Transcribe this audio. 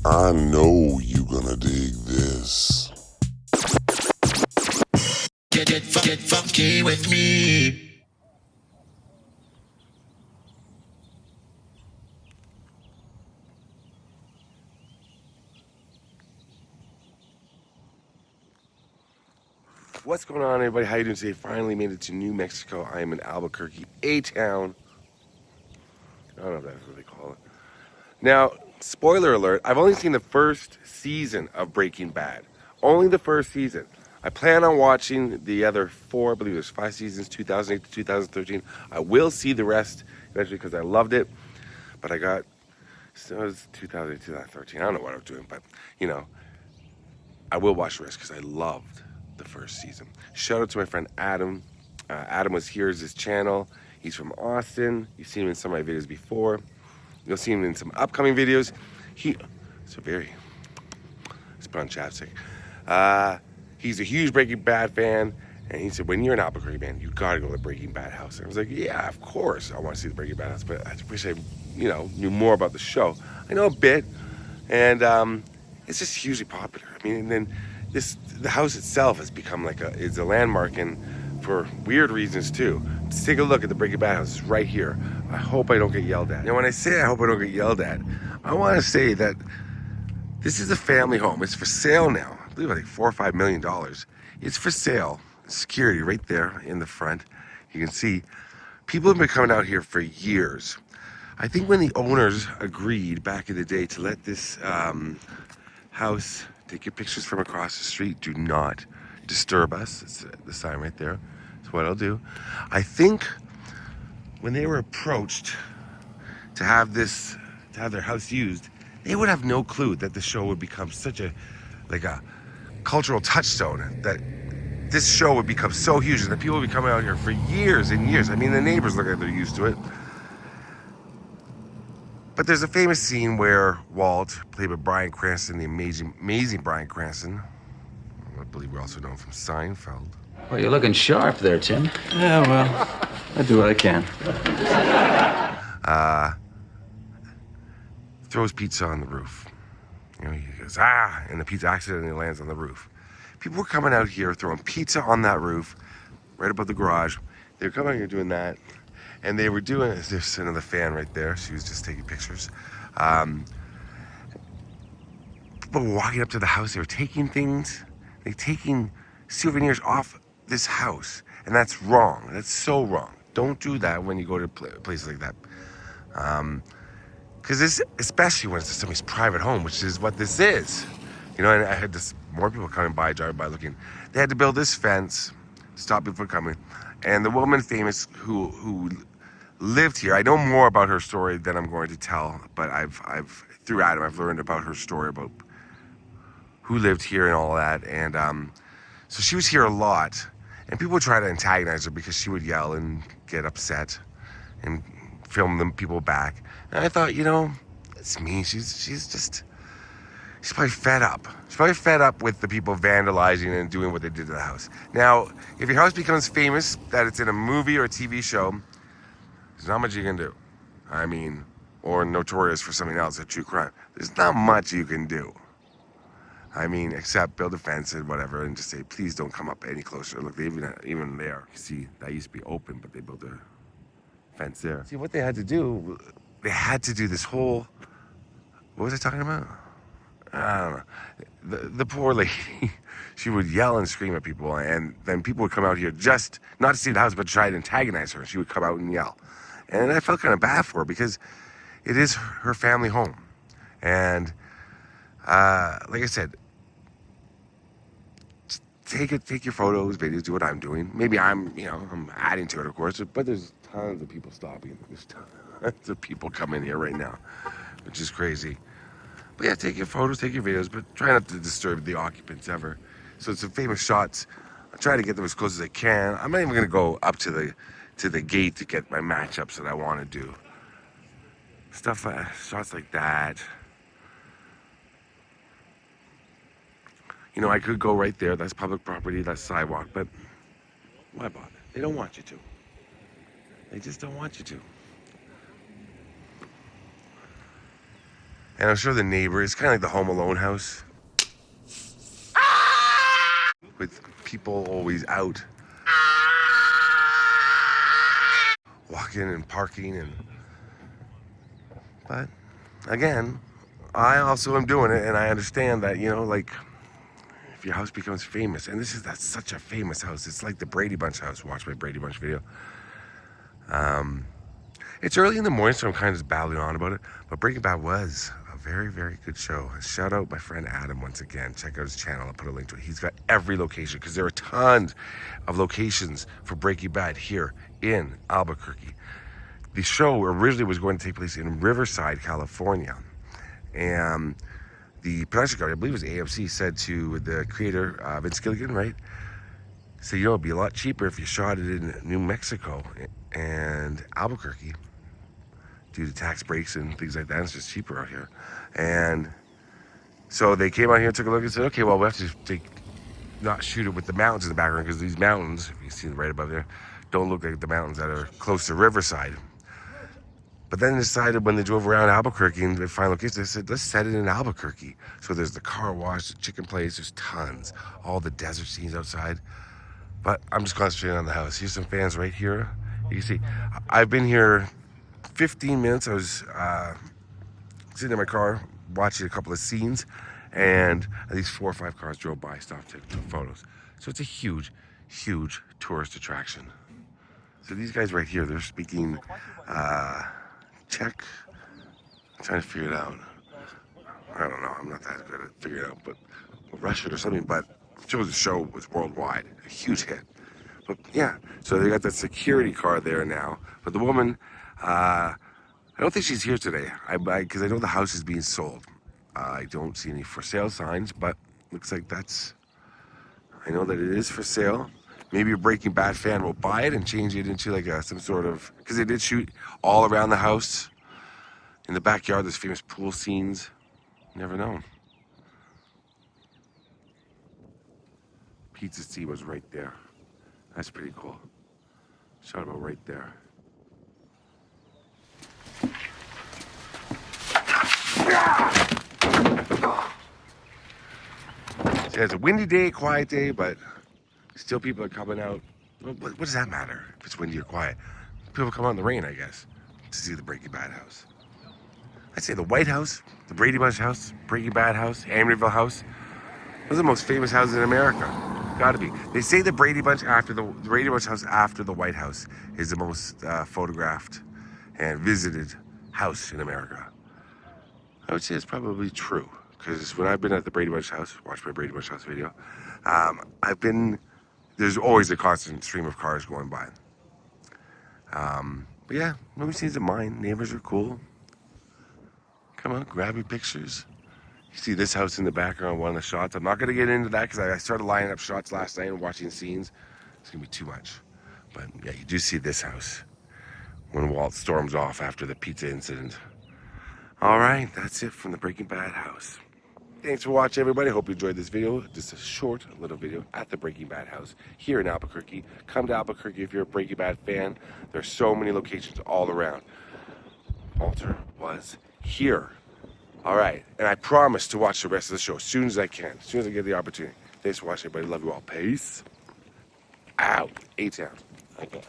I know you gonna dig this. Get funky with me. What's going on, everybody? How you doing today? Finally made it to New Mexico. I am in Albuquerque, A-Town. I don't know if that's what they call it. Now, spoiler alert, I've only seen the first season of Breaking Bad. Only the first season. I plan on watching the other 4, I believe there's 5 seasons, 2008 to 2013. I will see the rest eventually because I loved it. But so it was 2008, 2013. I don't know what I was doing, but, I will watch the rest because I loved the first season. Shout out to my friend Adam. Adam was here as his channel. He's from Austin. You've seen him in some of my videos before. You'll see him in some upcoming videos. Let's put on chapstick. He's a huge Breaking Bad fan. And he said, when you're in Albuquerque, man, you gotta go to the Breaking Bad house. And I was like, yeah, of course I want to see the Breaking Bad house. But I wish I, knew more about the show. I know a bit. And it's just hugely popular. I mean, and then the house itself has become it's a landmark, and for weird reasons too. Just take a look at the Breaking Bad house. It's right here. I hope I don't get yelled at. Now, when I say I hope I don't get yelled at, I want to say that this is a family home. It's for sale now. I believe $4 or $5 million. It's for sale. Security right there in the front. You can see people have been coming out here for years. I think when the owners agreed back in the day to let this house take your pictures from across the street, do not disturb us. It's the sign right there. That's what I'll do. I think when they were approached to have their house used, they would have no clue that the show would become such a cultural touchstone, that this show would become so huge and that people would be coming out here for years and years. I mean, the neighbors look like they're used to it. But there's a famous scene where Walt, played by Bryan Cranston, the amazing Bryan Cranston, I believe we also know him from Seinfeld. Well, you're looking sharp there, Tim. Yeah, well, I do what I can. Throws pizza on the roof. He goes, and the pizza accidentally lands on the roof. People were coming out here throwing pizza on that roof, right above the garage. They were coming out here doing that. And they were doing, there's another fan right there. She was just taking pictures. People were walking up to the house. They were taking things. They're taking souvenirs off this house. And that's wrong. That's so wrong. Don't do that when you go to places like that. Because this, especially when it's somebody's private home, which is what this is. And I had more people coming by, driving by looking. They had to build this fence, stop people from coming. And the woman famous who lived here, I know more about her story than I'm going to tell, but through Adam, I've learned about her story, about who lived here and all that. And so she was here a lot, and people would try to antagonize her because she would yell and get upset and film them people back. And I thought, it's me. She's probably fed up. She's probably fed up with the people vandalizing and doing what they did to the house. Now, if your house becomes famous, that it's in a movie or a TV show, there's not much you can do. I mean, or notorious for something else, a true crime. There's not much you can do. I mean, except build a fence and whatever, and just say, please don't come up any closer. Look, even there, you see, that used to be open, but they built a fence there. See, what they had to do this whole, what was I talking about? I don't know. The poor lady, she would yell and scream at people, and then people would come out here just, not to see the house, but to try to antagonize her. She would come out and yell. And I felt kind of bad for her because it is her family home. And like I said, take your photos, videos, do what I'm doing. Maybe I'm adding to it, of course, but there's tons of people stopping. There's tons of people coming here right now, which is crazy. But yeah, take your photos, take your videos, but try not to disturb the occupants ever. So it's some famous shots. I'll try to get them as close as I can. I'm not even going to go up to the gate to get my matchups that I want to do. Shots like that. I could go right there. That's public property. That's sidewalk. But why bother? They don't want you to. They just don't want you to. And I'm sure the neighbor, it's kind of like the Home Alone house. With people always out. Walking and parking but again, I also am doing it, and I understand that, you know, like, if your house becomes famous, and that's such a famous house. It's like the Brady Bunch house. Watch my Brady Bunch video. It's early in the morning, so I'm kind of just babbling on about it. But Breaking Bad was a very, very good show. Shout out my friend Adam once again. Check out his channel. I'll put a link to it. He's got every location, because there are tons of locations for Breaking Bad here in Albuquerque. The show originally was going to take place in Riverside, California. And the production company, I believe it was AMC, said to the creator, Vince Gilligan, right? So, you know, it'd be a lot cheaper if you shot it in New Mexico and Albuquerque due to tax breaks and things like that. It's just cheaper out here. And so they came out here and took a look and said, okay, well, we have to not shoot it with the mountains in the background, because these mountains, you see them right above there, don't look like the mountains that are close to Riverside. But then they decided, when they drove around Albuquerque and they finally location, they said, let's set it in Albuquerque. So there's the car wash, the chicken place, there's tons, all the desert scenes outside. But I'm just concentrating on the house. Here's some fans right here. You can see, I've been here 15 minutes. I was sitting in my car watching a couple of scenes, and at least 4 or 5 cars drove by, stopped, took photos. So it's a huge, huge tourist attraction. So these guys right here, they're speaking Czech. I'm trying to figure it out. I don't know. I'm not that good at figuring it out, but Russian or something. But it shows the show was worldwide, a huge hit. But yeah, so they got that security car there now. But the woman, I don't think she's here today. Because I know the house is being sold. I don't see any for sale signs, but looks like I know that it is for sale. Maybe a Breaking Bad fan will buy it and change it into like some sort of, because they did shoot all around the house. In the backyard, there's famous pool scenes. Never known. Pizza Sea was right there. That's pretty cool. Shot about right there. So it's a windy day, quiet day, but still people are coming out. What does that matter if it's windy or quiet? People come out in the rain, I guess, to see the Breaking Bad house. I'd say the White House, the Brady Bunch house, Breaking Bad house, Amityville house. Those are the most famous houses in America. Gotta be. They say the Brady Bunch house after the White House is the most photographed and visited house in America. I would say it's probably true, because when I've been at the Brady Bunch house, watch my Brady Bunch house video, there's always a constant stream of cars going by. But yeah, nobody seems to mind. Neighbors are cool. Come on, grab your pictures. You see this house in the background, one of the shots. I'm not going to get into that because I started lining up shots last night and watching scenes. It's going to be too much. But yeah, you do see this house when Walt storms off after the pizza incident. All right, that's it from the Breaking Bad house. Thanks for watching, everybody. Hope you enjoyed this video. Just a short little video at the Breaking Bad house here in Albuquerque. Come to Albuquerque if you're a Breaking Bad fan. There's so many locations all around. Walter was here. All right, and I promise to watch the rest of the show as soon as I can, as soon as I get the opportunity. Thanks for watching, everybody. Love you all. Peace out. A-Town. Okay.